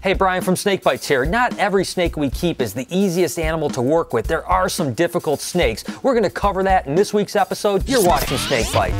Hey, Brian from Snake Bytes here. Not every snake we keep is the easiest animal to work with. There are some difficult snakes. We're going to cover that in this week's episode. You're watching Snake Bytes.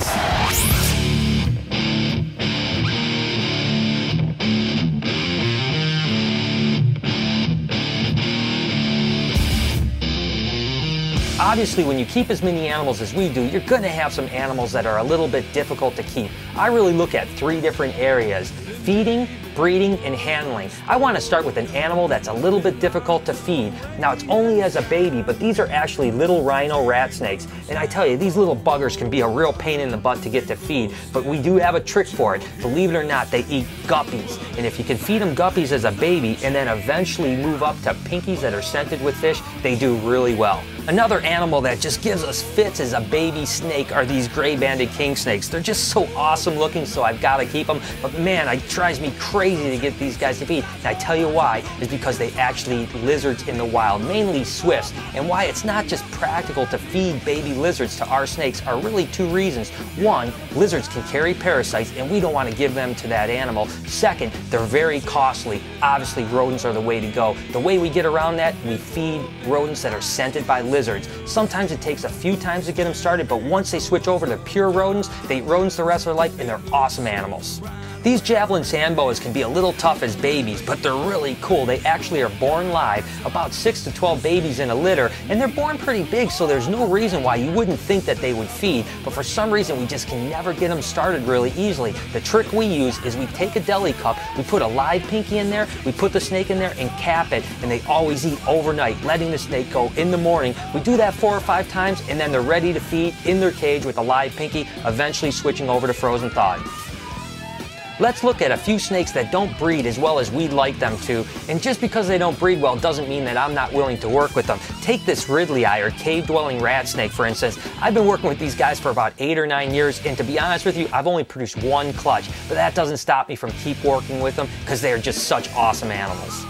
Obviously, when you keep as many animals as we do, you're going to have some animals that are a little bit difficult to keep. I really look at three different areas: feeding, breeding, and handling. I want to start with an animal that's a little bit difficult to feed. Now, it's only as a baby, but these are actually little rhino rat snakes. And I tell you, these little buggers can be a real pain in the butt to get to feed, but we do have a trick for it. Believe it or not, they eat guppies. And if you can feed them guppies as a baby and then eventually move up to pinkies that are scented with fish, they do really well. Another animal that just gives us fits as a baby snake are these gray-banded king snakes. They're just so awesome looking, so I've got to keep them. But man, it drives me crazy to get these guys to feed. And I tell you why, is because they actually eat lizards in the wild, mainly swifts. And why it's not just practical to feed baby lizards to our snakes are really two reasons. One, lizards can carry parasites, and we don't want to give them to that animal. Second, they're very costly. Obviously, rodents are the way to go. The way we get around that, we feed rodents that are scented by lizards. Sometimes it takes a few times to get them started, but once they switch over to pure rodents, they eat rodents the rest of their life, and they're awesome animals. These javelin sand boas can be a little tough as babies, but they're really cool. They actually are born live, about 6 to 12 babies in a litter, and they're born pretty big, so there's no reason why you wouldn't think that they would feed, but for some reason we just can never get them started really easily. The trick we use is we take a deli cup, we put a live pinky in there, we put the snake in there and cap it, and they always eat overnight, letting the snake go in the morning. We do that 4 or 5 times, and then they're ready to feed in their cage with a live pinky, eventually switching over to frozen thawed. Let's look at a few snakes that don't breed as well as we'd like them to, and just because they don't breed well doesn't mean that I'm not willing to work with them. Take this Ridley eye, or cave-dwelling rat snake, for instance. I've been working with these guys for about 8 or 9 years, and to be honest with you, I've only produced 1 clutch, but that doesn't stop me from keep working with them because they are just such awesome animals.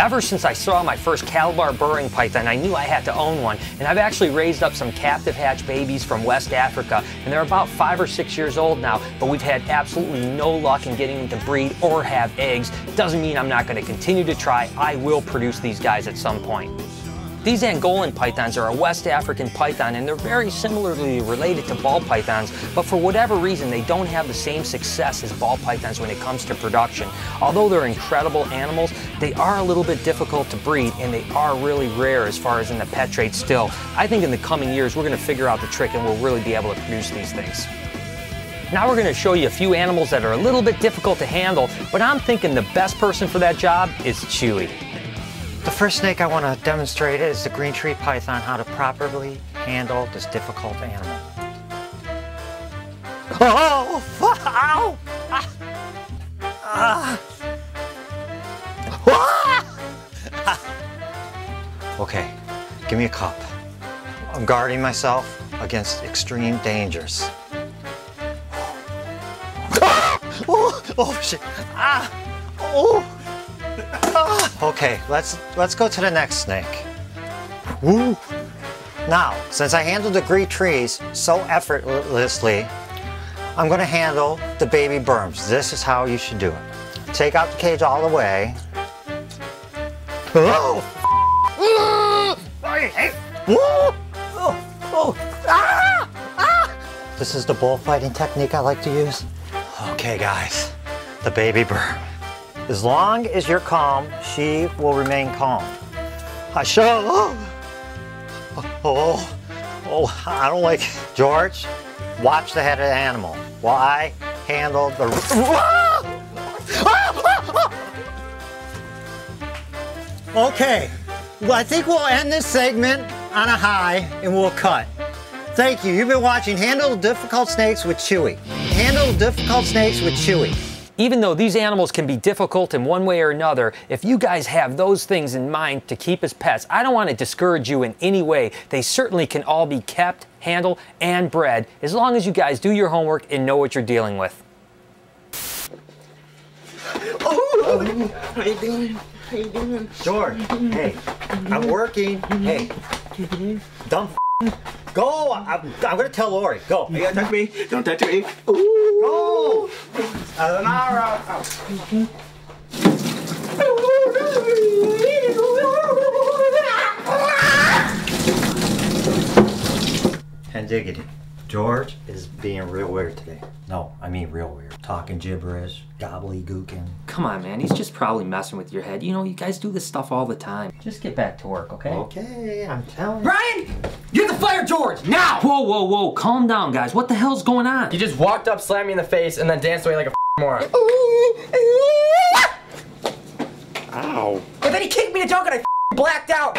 Ever since I saw my first Calabar burrowing python, I knew I had to own one, and I've actually raised up some captive hatch babies from West Africa, and they're about 5 or 6 years old now, but we've had absolutely no luck in getting them to breed or have eggs. Doesn't mean I'm not going to continue to try. I will produce these guys at some point. These Angolan pythons are a West African python, and they're very similarly related to ball pythons, but for whatever reason they don't have the same success as ball pythons when it comes to production. Although they're incredible animals, they are a little bit difficult to breed, and they are really rare as far as in the pet trade still. I think in the coming years we're going to figure out the trick and we'll really be able to produce these things. Now we're going to show you a few animals that are a little bit difficult to handle, but I'm thinking the best person for that job is Chewy. The first snake I want to demonstrate is the green tree python, how to properly handle this difficult animal. Oh! Ow! Okay, give me a cup. I'm guarding myself against extreme dangers. Oh shit! Oh! Okay, let's go to the next snake. Woo. Now, since I handled the green trees so effortlessly, I'm going to handle the baby berms. This is how you should do it. Take out the cage all the way. Oh! This is the bullfighting technique I like to use. Okay, guys, the baby berm. As long as you're calm, she will remain calm. I don't like it. George, watch the head of the animal while I handle the... Okay, well, I think we'll end this segment on a high and we'll cut. Thank you. You've been watching Handle Difficult Snakes with Chewy. Handle Difficult Snakes with Chewy. Even though these animals can be difficult in one way or another, if you guys have those things in mind to keep as pets, I don't want to discourage you in any way. They certainly can all be kept, handled, and bred, as long as you guys do your homework and know what you're dealing with. Oh, how you doing? How you doing? George, hey, I'm working. Hey, dumb go! I'm gonna tell Lori. Go. You gotta touch me. Don't touch me. Ooh. Go! Sayonara. diggity. George is being real weird today. No, I mean real weird. Talking gibberish, gobbledygooking. Come on, man. He's just probably messing with your head. You know, you guys do this stuff all the time. Just get back to work, okay? Okay, I'm telling you. Brian! You have to fire George, now! Whoa, whoa, whoa. Calm down, guys. What the hell's going on? You just walked up, slammed me in the face, and then danced away like a moron. Ow. And then he kicked me in the junk and I blacked out.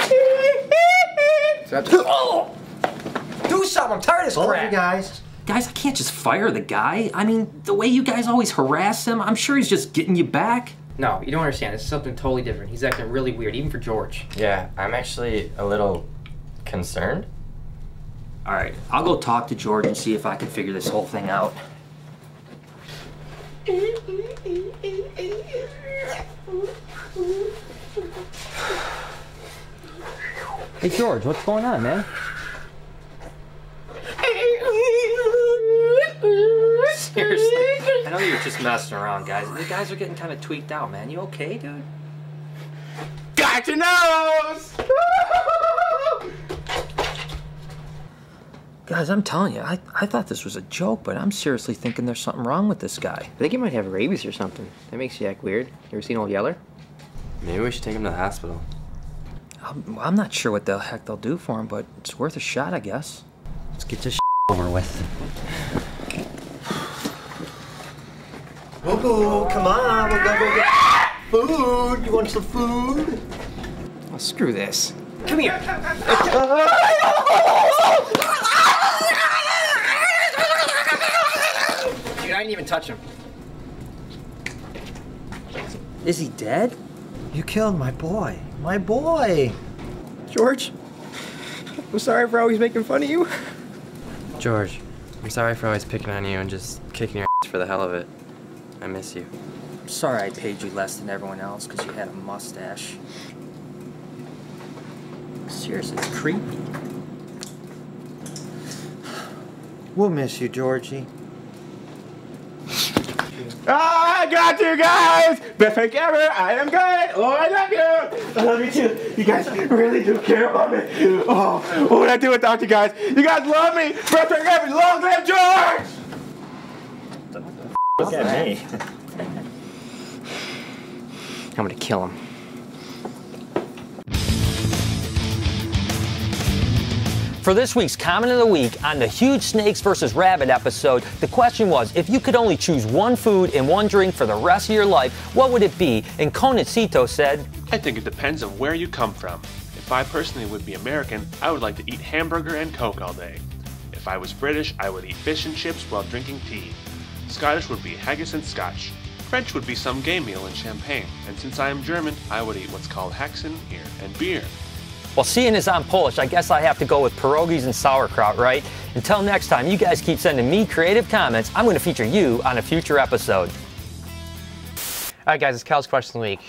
Do something, I'm tired of this Both of you crap. guys. Guys, I can't just fire the guy. I mean, the way you guys always harass him, I'm sure he's just getting you back. No, you don't understand. This is something totally different. He's acting really weird, even for George. Yeah, I'm actually a little concerned. All right, I'll go talk to George and see if I can figure this whole thing out. Hey, George, what's going on, man? Seriously, I know you're just messing around, guys. The guys are getting kind of tweaked out, man. You okay, dude? Got your nose! Guys, I'm telling you, I thought this was a joke, but I'm seriously thinking there's something wrong with this guy. I think he might have rabies or something. That makes you act weird. You ever seen Old Yeller? Maybe we should take him to the hospital. I'm not sure what the heck they'll do for him, but it's worth a shot, I guess. Let's get this over with. Oh, come on, we're gonna go get food. You want some food? Oh, screw this. Come here. Dude, I didn't even touch him. Is he dead? You killed my boy. My boy. George, I'm sorry for always making fun of you. George, I'm sorry for always picking on you and just kicking your ass for the hell of it. I miss you. Sorry I paid you less than everyone else because you had a mustache. Seriously, it's creepy. We'll miss you, Georgie. I got you guys! Best pick ever! I am good! Oh, I love you! I love you too! You guys really do care about me! Oh, what would I do without you guys? You guys love me! Best pick ever! Long live George! Look at me. I'm gonna kill him. For this week's Comment of the Week on the huge snakes versus rabbit episode, the question was, if you could only choose one food and one drink for the rest of your life, what would it be? And Conacito said, I think it depends on where you come from. If I personally would be American, I would like to eat hamburger and Coke all day. If I was British, I would eat fish and chips while drinking tea. Scottish would be haggis and scotch. French would be some game meal and champagne. And since I am German, I would eat what's called Haxen, here, and beer. well, seeing as I'm Polish, I guess I have to go with pierogies and sauerkraut, right? Until next time, you guys keep sending me creative comments. I'm going to feature you on a future episode. All right, guys, it's Cal's Question of the Week.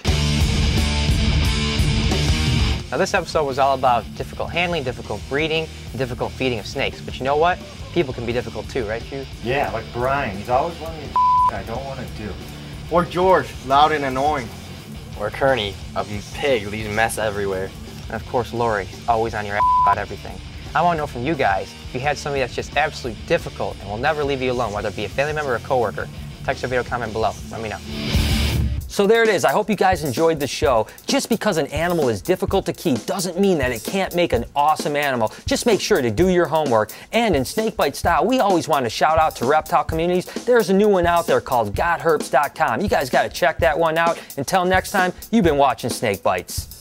Now, this episode was all about difficult handling, difficult breeding, and difficult feeding of snakes. But you know what? People can be difficult too, right, Hugh? Yeah, like Brian. He's always wanting to I don't want to do. Or George, loud and annoying. Or Kearney, a pig leaving mess everywhere. And of course, Lori, always on your ass about everything. I want to know from you guys, if you had somebody that's just absolutely difficult and will never leave you alone, whether it be a family member or a coworker, text or video comment below. Let me know. So there it is. I hope you guys enjoyed the show. Just because an animal is difficult to keep doesn't mean that it can't make an awesome animal. Just make sure to do your homework. And in Snake Bite style, we always want to shout out to reptile communities. There's a new one out there called GotHerps.com. You guys got to check that one out. Until next time, you've been watching Snake Bites.